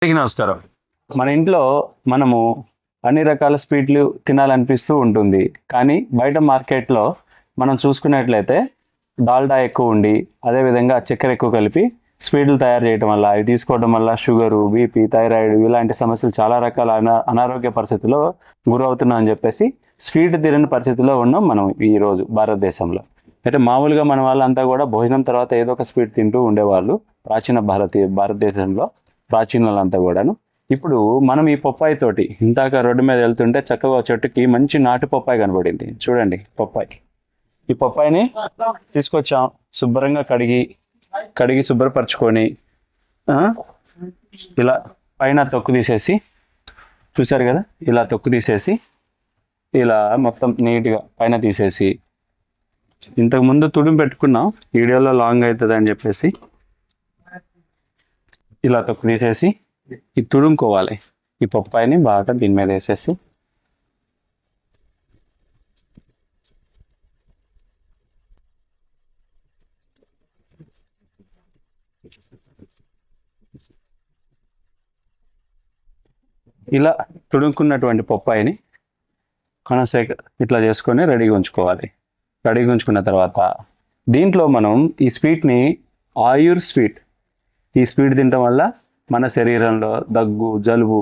అందరికీ నమస్కారం. మన ఇంట్లో మనము అన్ని రకాల స్వీట్లు తినాలనిపిస్తూ ఉంటుంది. కానీ బయట మార్కెట్లో మనం చూసుకున్నట్లయితే డాల్డా ఎక్కువ ఉండి అదేవిధంగా చక్కెర ఎక్కువ కలిపి స్వీట్లు తయారు చేయడం వల్ల అవి తీసుకోవడం వల్ల షుగరు, బీపీ, థైరాయిడ్ ఇలాంటి సమస్యలు చాలా రకాల అనారోగ్య పరిస్థితుల్లో గురవుతున్నాం అని చెప్పేసి స్వీట్ తినని పరిస్థితిలో ఉన్నాం మనం ఈరోజు భారతదేశంలో. అయితే మామూలుగా మన వాళ్ళంతా కూడా భోజనం తర్వాత ఏదో ఒక స్వీట్ తింటూ ఉండేవాళ్ళు ప్రాచీన భారతదేశంలో ప్రాచీనులంతా కూడాను. ఇప్పుడు మనం ఈ పప్పాయి తోటి ఇందాక రోడ్డు మీద వెళ్తుంటే చక్కగా చెట్టుకి మంచి నాటు పప్పాయి కనబడింది. చూడండి పప్పాయి. ఈ పప్పాయిని తీసుకొచ్చాం, శుభ్రంగా కడిగి శుభ్రపరచుకొని ఇలా పైన తొక్కు తీసేసి, చూసారు కదా, ఇలా తొక్కు తీసేసి ఇలా మొత్తం నీట్గా పైన తీసేసి, ఇంతకుముందు తుడిమి పెట్టుకున్నాం, వీడియోలో లాంగ్ అవుతుంది అని చెప్పేసి ఇలా తొక్కు తీసేసి ఇది తుడుముకోవాలి. ఈ పప్పాయిని బాగా దీని మీద వేసేసి ఇలా తుడుముకున్నటువంటి పప్పాయిని మనం ఇట్లా చేసుకొని రెడీగా ఉంచుకోవాలి. రెడీగా ఉంచుకున్న తర్వాత దీంట్లో మనం ఈ స్వీట్ని ఆయుర్ స్వీట్, ఈ స్వీట్ తినడం వల్ల మన శరీరంలో దగ్గు, జలుబు,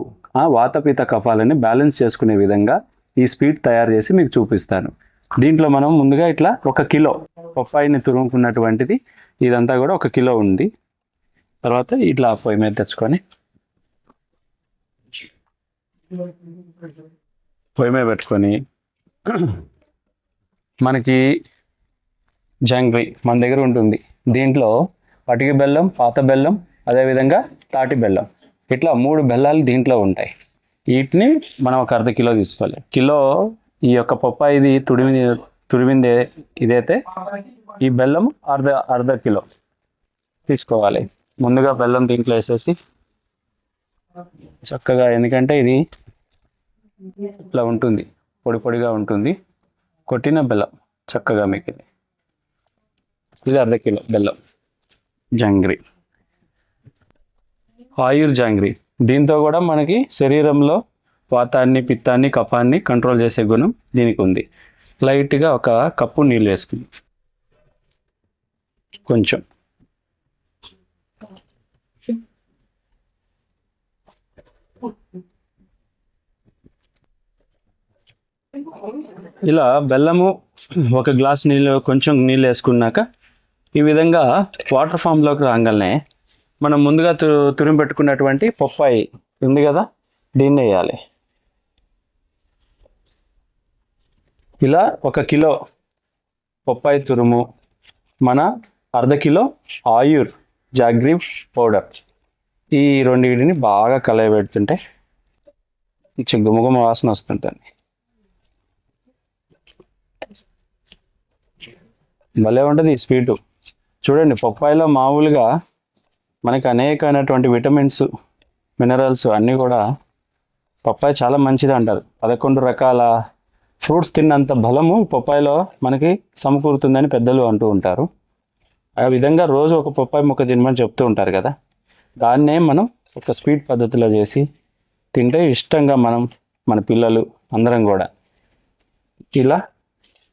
వాతపిత కఫాలని బ్యాలెన్స్ చేసుకునే విధంగా ఈ స్వీట్ తయారు చేసి మీకు చూపిస్తాను. దీంట్లో మనం ముందుగా ఇట్లా 1 కిలో పప్పాయిని తురుముకున్నటువంటిది ఇదంతా కూడా 1 కిలో ఉంది. తర్వాత ఇట్లా పొయ్యి మీద తెచ్చుకొని పొయ్యి మీద పెట్టుకొని మనకి జంగ్రీ మన దగ్గర ఉంటుంది. దీంట్లో పటిక బెల్లం, పాత బెల్లం, అదేవిధంగా తాటి బెల్లం, ఇట్లా 3 బెల్లాలు దీంట్లో ఉంటాయి. వీటిని మనం 1/2 కిలో తీసుకోవాలి. కిలో ఈ యొక్క పప్పాయిది తురిమిందే ఇదైతే ఈ బెల్లం అర్ధ కిలో తీసుకోవాలి. ముందుగా బెల్లం దీంట్లో వేసేసి చక్కగా, ఎందుకంటే ఇది ఇట్లా ఉంటుంది, పొడి పొడిగా ఉంటుంది, కొట్టిన బెల్లం చక్కగా మీకు ఇది 1/2 కిలో బెల్లం జంగ్రీ, ఆయుర్ జాంగ్రీ. దీంతో కూడా మనకి శరీరంలో వాతాన్ని, పిత్తాన్ని, కఫాన్ని కంట్రోల్ చేసే గుణం దీనికి ఉంది. లైట్గా 1 కప్పు నీళ్ళు వేసుకుంది, కొంచెం ఇలా బెల్లము 1 గ్లాస్ నీళ్ళు, కొంచెం నీళ్ళు వేసుకున్నాక ఈ విధంగా వాటర్ ఫామ్లోకి రాగానే మనం ముందుగా తురిమి పెట్టుకున్నటువంటి పప్పాయి ఉంది కదా, దీన్ని వేయాలి. ఇలా 1 కిలో పప్పాయి తురుము, మన 1/2 కిలో ఆయుర్ జాగ్రీ పౌడర్, ఈ రెండింటిని బాగా కలయబెడుతుంటే కొంచెం గుమగుమ వాసన వస్తుంటుంది. భలే ఉంటుంది ఈ స్వీటు. చూడండి, పప్పాయిలో మామూలుగా మనకి అనేకమైనటువంటి విటమిన్స్, మినరల్స్ అన్నీ కూడా పప్పాయి చాలా మంచిది అంటారు. 11 రకాల ఫ్రూట్స్ తిన్నంత బలము పప్పాయిలో మనకి సమకూరుతుందని పెద్దలు అంటూ ఉంటారు. ఆ విధంగా రోజు 1 పప్పాయి ముక్క తినమని చెప్తూ ఉంటారు కదా. దాన్నే మనం ఒక స్వీట్ పద్ధతిలో చేసి తింటే ఇష్టంగా మన పిల్లలు అందరం కూడా ఇలా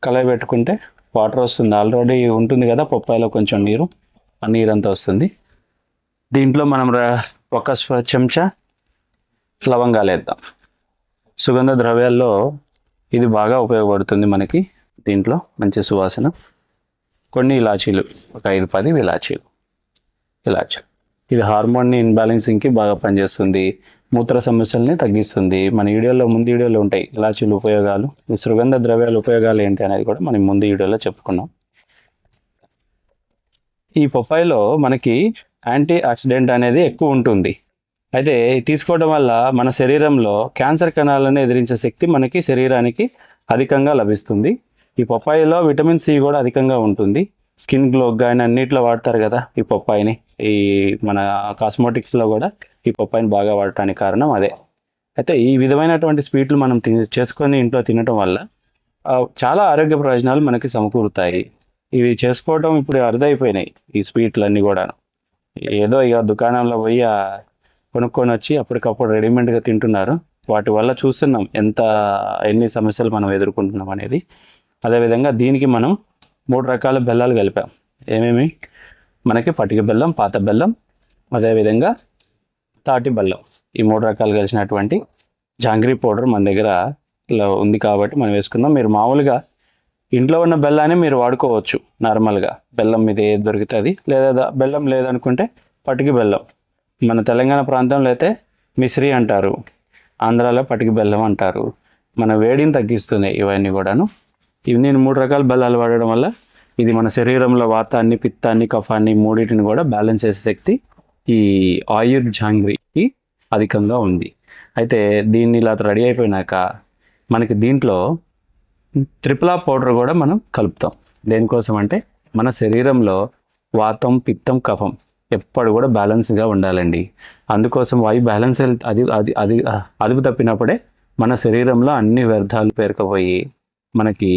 కలయబెట్టుకుంటే వాటర్ వస్తుంది, ఆల్రెడీ ఉంటుంది కదా పప్పాయిలో కొంచెం నీరు, ఆ నీరంతా వస్తుంది. దీంట్లో మనం 1 చెంచా లవంగాలు వేద్దాం. సుగంధ ద్రవ్యాల్లో ఇది బాగా ఉపయోగపడుతుంది మనకి. దీంట్లో మంచి సువాసన. కొన్ని ఇలాచీలు, 5-10 ఇలాచీలు. ఇది హార్మోన్ని ఇన్బ్యాలెన్సింగ్కి బాగా పనిచేస్తుంది, మూత్ర సమస్యల్ని తగ్గిస్తుంది. మన ముందు వీడియోలో ఉంటాయి ఇలాచీలు ఉపయోగాలు, ఈ సుగంధ ద్రవ్యాల ఉపయోగాలు ఏంటి అనేది కూడా మనం ముందు వీడియోలో చెప్పుకున్నాం. ఈ పప్పాయిలో మనకి యాంటీ ఆక్సిడెంట్ అనేది ఎక్కువ ఉంటుంది. అయితే తీసుకోవడం వల్ల మన శరీరంలో క్యాన్సర్ కణాలను ఎదిరించే శక్తి మనకి శరీరానికి అధికంగా లభిస్తుంది. ఈ పప్పాయిలో విటమిన్ సి కూడా అధికంగా ఉంటుంది. స్కిన్ గ్లో కానీ అన్నిట్లో వాడతారు కదా ఈ పప్పాయిని. ఈ మన కాస్మెటిక్స్లో కూడా ఈ పప్పాయిని బాగా వాడటానికి కారణం అదే. అయితే ఈ విధమైనటువంటి స్వీట్లు మనం చేసుకొని ఇంట్లో తినటం వల్ల చాలా ఆరోగ్య ప్రయోజనాలు మనకి సమకూరుతాయి. ఇవి చేసుకోవడం ఇప్పుడు అరుదైపోయినాయి ఈ స్వీట్లన్నీ కూడా. ఏదో ఇక దుకాణంలో పోయి కొనుక్కొని వచ్చి అప్పటికప్పుడు రెడీమేడ్గా తింటున్నారు. వాటి వల్ల చూస్తున్నాం ఎన్ని సమస్యలు మనం ఎదుర్కొంటున్నాం అనేది. అదేవిధంగా దీనికి మనం 3 రకాల బెల్లాలు కలిపాం. ఏమేమి? మనకి పటిక బెల్లం, పాత బెల్లం, అదేవిధంగా తాటి బెల్లం. ఈ 3 రకాలు కలిసినటువంటి జాంగ్రీ పౌడర్ మన దగ్గర ఇలా ఉంది కాబట్టి మనం వేసుకుందాం. మీరు మామూలుగా ఇంట్లో ఉన్న బెల్లాన్ని మీరు వాడుకోవచ్చు. నార్మల్గా బెల్లం మీద ఏది దొరుకుతుంది, లేదా బెల్లం లేదనుకుంటే పటిక బెల్లం. మన తెలంగాణ ప్రాంతంలో అయితే మిశ్రీ అంటారు, ఆంధ్రాలో పటిక బెల్లం అంటారు. మన వేడిని తగ్గిస్తున్నాయి ఇవన్నీ కూడాను. ఇవి నేను 3 రకాల బెల్లాలు వాడడం వల్ల ఇది మన శరీరంలో వాతాన్ని, పిత్తాన్ని, కఫాన్ని మూడింటిని కూడా బ్యాలెన్స్ చేసే శక్తి ఈ ఆయుర్ జాంగ్రీకి అధికంగా ఉంది. అయితే దీన్ని ఇలా రెడీ అయిపోయినాక మనకి దీంట్లో త్రిఫలా పౌడర్ కూడా మనం కలుపుతాం. దేనికోసం అంటే మన శరీరంలో వాతం, పిత్తం, కఫం ఎప్పుడు కూడా బ్యాలెన్స్గా ఉండాలండి. అందుకోసం అవి బ్యాలెన్స్ అదుపు తప్పినప్పుడే మన శరీరంలో అన్ని వ్యర్థాలు పేరుకుపోయి మనకి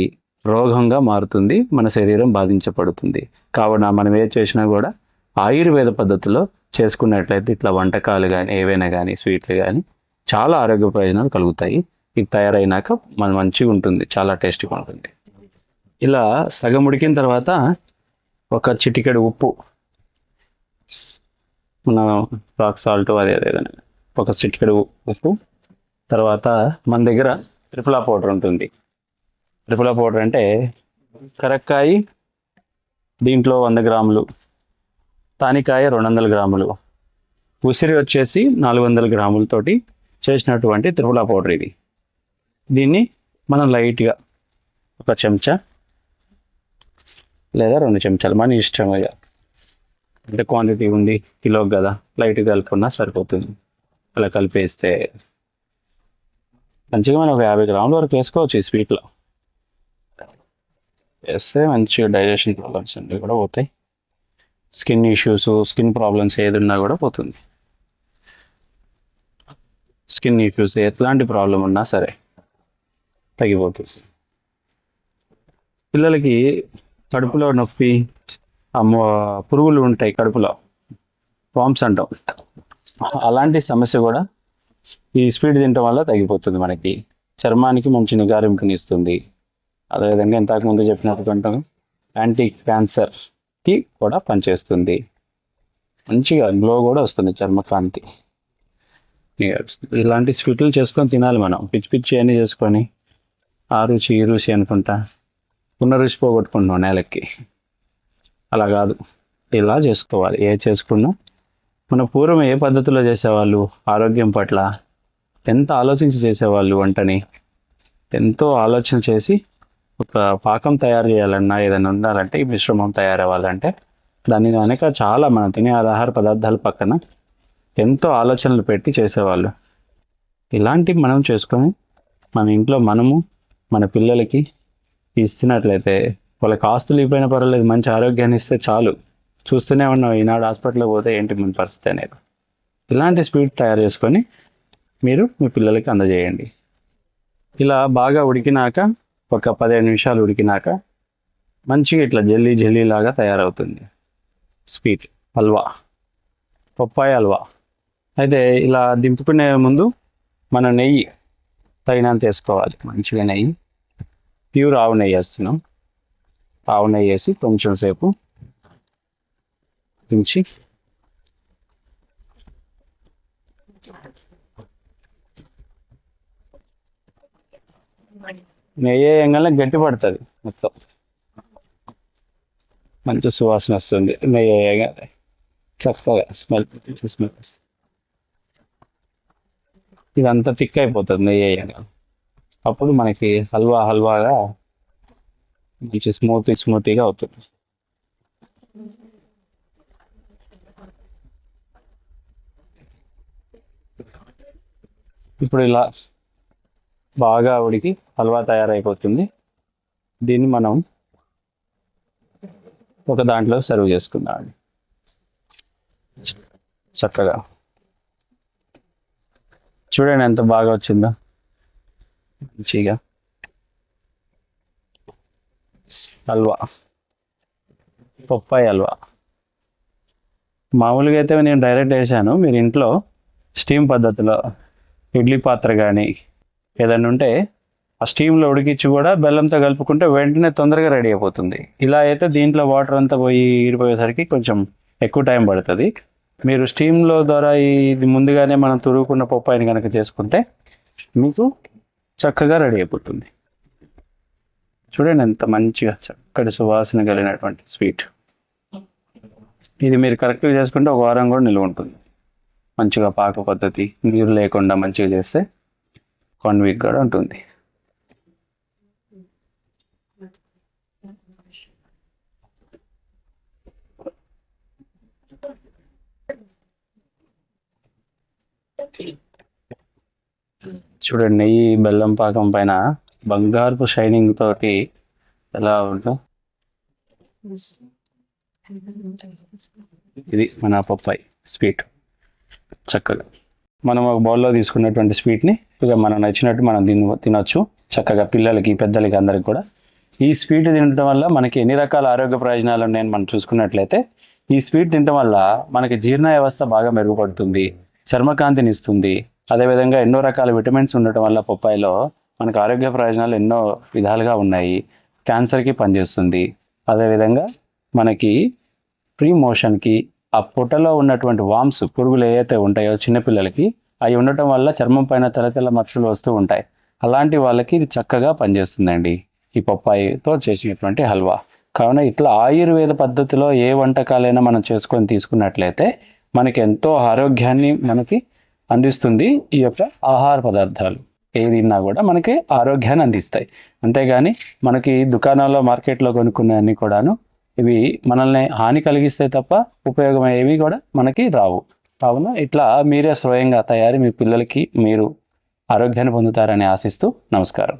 రోగంగా మారుతుంది, మన శరీరం బాధించబడుతుంది. కావున మనం ఏది చేసినా కూడా ఆయుర్వేద పద్ధతిలో చేసుకున్నట్లయితే ఇట్లా వంటకాలు కానీ ఏవైనా కానీ స్వీట్లు కానీ చాలా ఆరోగ్య ప్రయోజనాలు కలుగుతాయి. ఇది తయారైనాక మంచిగా ఉంటుంది, చాలా టేస్టీగా ఉంటుంది. ఇలా సగం ఉడికిన తర్వాత ఒక చిటికెడు ఉప్పు, మన రాక్ సాల్ట్ అది ఏదైనా ఒక చిటికెడు ఉప్పు, తర్వాత మన దగ్గర త్రిఫలా పౌడర్ ఉంటుంది. త్రిఫలా పౌడర్ అంటే కరక్కాయ దీంట్లో 100 గ్రాములు, తానికాయ 200 గ్రాములు, ఉసిరి వచ్చేసి 400 గ్రాములతోటి చేసినటువంటి త్రిఫలా పౌడర్ ఇది. దీన్ని మనం లైట్గా ఒక చెంచా లేదా 2 చెంచాలు మన ఇష్టం. అంటే క్వాంటిటీ ఉంది, కిలోకి కదా, లైట్గా కలుపుకున్నా సరిపోతుంది. అలా కలిపేస్తే మంచిగా మనం ఒక 50 గ్రాముల వరకు వేసుకోవచ్చు ఈ స్వీట్లో. వేస్తే మంచిగా డైజెషన్ ప్రాబ్లమ్స్ అన్నీ కూడా పోతాయి. స్కిన్ ఇష్యూస్, స్కిన్ ప్రాబ్లమ్స్ ఏదున్నా కూడా పోతుంది. స్కిన్ ఇష్యూస్ ఎట్లాంటి ప్రాబ్లం ఉన్నా సరే తగ్గిపోతుంది. పిల్లలకి కడుపులో నొప్పి, పురుగులు ఉంటాయి కడుపులో, వామ్స్ అంటాం, అలాంటి సమస్య కూడా ఈ స్వీట్ తినటం వల్ల తగ్గిపోతుంది. మనకి చర్మానికి మంచి నిగారింపుని ఇస్తుంది. అదేవిధంగా ఇంతకుముందు చెప్పినట్టు యాంటీ క్యాన్సర్కి కూడా పనిచేస్తుంది. మంచిగా గ్లో కూడా వస్తుంది, చర్మకాంతి. ఇలాంటి స్వీట్లు చేసుకొని తినాలి మనం. పిచ్చి పిచ్చి అన్నీ చేసుకొని ఆ రుచి ఈ రుచి అనుకుంటా ఉన్న రుచి పోగొట్టుకుంటున్నాం నేలకి. అలా కాదు, ఇలా చేసుకోవాలి. ఏ చేసుకున్నా మన పూర్వం ఏ పద్ధతిలో చేసేవాళ్ళు, ఆరోగ్యం పట్ల ఎంత ఆలోచించి చేసేవాళ్ళు, వంటని ఎంతో ఆలోచన చేసి ఒక పాకం తయారు చేయాలన్నా, ఏదైనా ఉండాలంటే, ఈ మిశ్రమం తయారవ్వాలంటే దాని వెనక చాలా మనం తినే ఆహార పదార్థాల పక్కన ఎంతో ఆలోచనలు పెట్టి చేసేవాళ్ళు. ఇలాంటివి మనం చేసుకొని మన ఇంట్లో మనము మన పిల్లలకి ఇస్తున్నట్లయితే వాళ్ళకి ఆస్తులు ఇవ్వైనా పర్వాలేదు, మంచి ఆరోగ్యాన్ని ఇస్తే చాలు. చూస్తూనే ఉన్నాం ఈనాడు హాస్పిటల్కి పోతే ఏంటి మన పరిస్థితి అనేది. ఇలాంటి స్వీట్ తయారు చేసుకొని మీరు మీ పిల్లలకి అందజేయండి. ఇలా బాగా ఉడికినాక ఒక 15 నిమిషాలు ఉడికినాక మంచిగా ఇట్లా జల్లీ లాగా తయారవుతుంది స్వీట్ హల్వా, పప్పాయ హల్వా. అయితే ఇలా దింపుకునే ముందు మన నెయ్యి తగినంత వేసుకోవాలి. మంచిగా నెయ్యి, ప్యూర్ ఆవు నెయ్యి వేస్తున్నాం. ఆవు నెయ్యి వేసి కొంచెం సేపు ఉంచి నెయ్యి వేయగానే గట్టి పడుతుంది మొత్తం, మంచి సువాసన వస్తుంది. నెయ్యి వేయగానే చక్కగా స్మెల్ వస్తుంది. ఇదంతా థిక్ అయిపోతుంది నెయ్యి వేయగానే. అప్పుడు మనకి హల్వాగా మంచి స్మూతీగా అవుతుంది. ఇప్పుడు ఇలా బాగా ఉడికి హల్వా తయారైపోతుంది. దీన్ని మనం ఒక దాంట్లో సర్వ్ చేసుకుందాం చక్కగా. చూడండి ఎంత బాగా వచ్చిందో మంచిగా హల్వా, పప్పాయి హల్వా. మామూలుగా అయితే నేను డైరెక్ట్ వేసాను. మీరు ఇంట్లో స్టీమ్ పద్ధతిలో ఇడ్లీ పాత్ర కానీ ఏదైనా ఉంటే ఆ స్టీమ్లో ఉడికించి కూడా బెల్లంతో కలుపుకుంటే వెంటనే తొందరగా రెడీ అయిపోతుంది. ఇలా అయితే దీంట్లో వాటర్ అంతా పోయి ఈడిపోయేసరికి కొంచెం ఎక్కువ టైం పడుతుంది. మీరు స్టీమ్లో ద్వారా ఇది ముందుగానే మనం తురుకున్న పప్పాయిని కనుక చేసుకుంటే మీకు చక్కగా రెడీ అయిపోతుంది. చూడండి ఎంత మంచిగా చక్కటి సువాసన కలిగినటువంటి స్వీట్. ఇది మీరు కరెక్ట్గా చేసుకుంటే ఒక వారం కూడా నిల్వ ఉంటుంది. మంచిగా పాక పద్ధతి నీరు లేకుండా మంచిగా చేస్తే 1 వీక్ కూడా ఉంటుంది. చూడండి నెయ్యి బెల్లం పాకం పైన బంగారపు షైనింగ్ తోటి ఎలా ఉందో. ఇది మన పప్పాయి స్వీట్. చక్కగా మనం ఒక బౌల్లో తీసుకున్నటువంటి స్వీట్ని ఇక మనం నచ్చినట్టు మనం తినొచ్చు చక్కగా, పిల్లలకి పెద్దలకి అందరికి కూడా. ఈ స్వీట్ తినడం వల్ల మనకి ఎన్ని రకాల ఆరోగ్య ప్రయోజనాలు ఉన్నాయని మనం చూసుకున్నట్లయితే, ఈ స్వీట్ తినడం వల్ల మనకి జీర్ణ వ్యవస్థ బాగా మెరుగుపడుతుంది, చర్మకాంతిని ఇస్తుంది. అదేవిధంగా ఎన్నో రకాల విటమిన్స్ ఉండటం వల్ల పప్పాయిలో మనకు ఆరోగ్య ప్రయోజనాలు ఎన్నో విధాలుగా ఉన్నాయి. క్యాన్సర్కి పనిచేస్తుంది. అదేవిధంగా మనకి ప్రీ మోషన్కి ఆ పొట్టలో ఉన్నటువంటి వామ్స్ పురుగులు ఏవైతే ఉంటాయో చిన్నపిల్లలకి అవి ఉండటం వల్ల చర్మం పైన తెల్ల మచ్చలు వస్తూ ఉంటాయి. అలాంటి వాళ్ళకి ఇది చక్కగా పనిచేస్తుందండి ఈ పప్పాయితో చేసినటువంటి హల్వా. కావున ఇట్లా ఆయుర్వేద పద్ధతిలో ఏ వంటకాలైనా మనం చేసుకొని తీసుకున్నట్లయితే మనకి ఎంతో ఆరోగ్యాన్ని మనకి అందిస్తుంది. ఈ యొక్క ఆహార పదార్థాలు ఏది తిన్నా కూడా మనకి ఆరోగ్యాన్ని అందిస్తాయి. అంతేగాని మనకి దుకాణాల్లో మార్కెట్లో కొనుక్కునే అన్ని కూడాను ఇవి మనల్ని హాని కలిగిస్తాయి తప్ప ఉపయోగమయ్యేవి కూడా మనకి రావు. కావున ఇట్లా మీరే స్వయంగా తయారీ మీ పిల్లలకి మీరు ఆరోగ్యాన్ని పొందుతారని ఆశిస్తూ నమస్కారం.